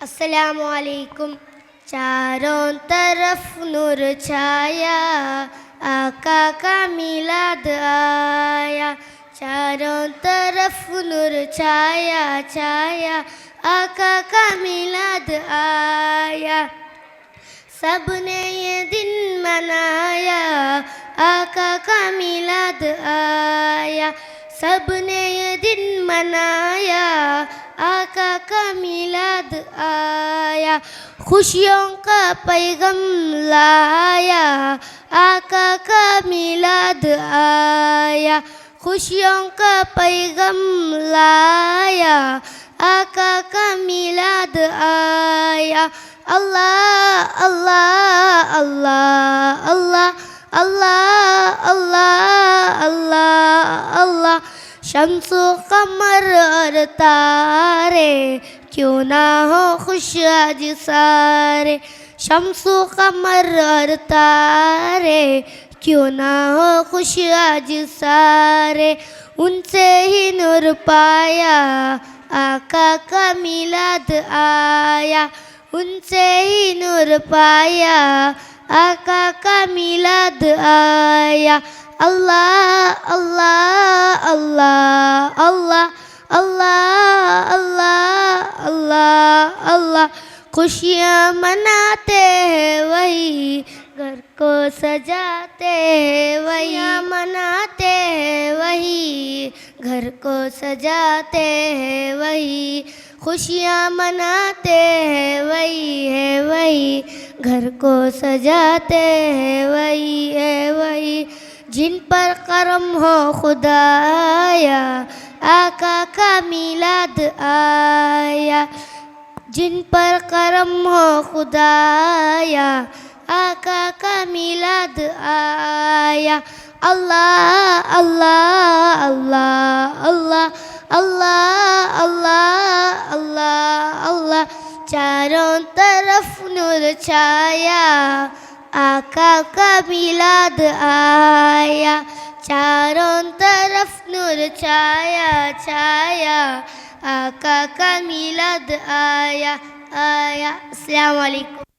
अस्सलामु अलैकुम। चारों तरफ नूर छाया, आका का मिलाद आया। चारों तरफ नूर छाया छाया, आका का मिलाद आया। सबने ये दिन मनाया, आका का मिलाद आया। सबने ये दिन मनाया, आका का मिलाद आया। खुशियों का पैगम लाया, आका का मिलाद आया। खुशियों का पैगम लाया, आका का मिलाद आया। अल्लाह अल्लाह अल्लाह अल्लाह अल्लाह अल्लाह अल्लाह अल्लाह। शम्सो कमर और तारे क्यों ना हो खुश आज सारे। शम्सो कमर और तारे क्यों ना हो खुश आज सारे। उनसे ही नूर पाया, आका का मिलाद आया। उनसे ही नूर पाया, आका का मिलाद आया। अल्लाह अल्लाह अल्लाह अल्लाह अल्लाह अल्लाह अल्लाह अल्लाह। खुशियाँ मनाते हैं वही घर को सजाते हैं वही। मनाते हैं वही घर को सजाते हैं वही। खुशियाँ मनाते हैं वही है वही घर को सजाते हैं वही है वही। जिन पर करम हो खुदाया, आका का मिलाद आया। जिन पर करम हो खुदाया, आका का मिलाद आया। अल्लाह अल्लाह अल्लाह अल्लाह अल्लाह अल्लाह अल्लाह अल्लाह। चारों तरफ नूर छाया, आका का मिलाद आया। चारों तरफ नूर छाया छाया, आका का मिलाद आया आया। अस्सलामु अलैकुम।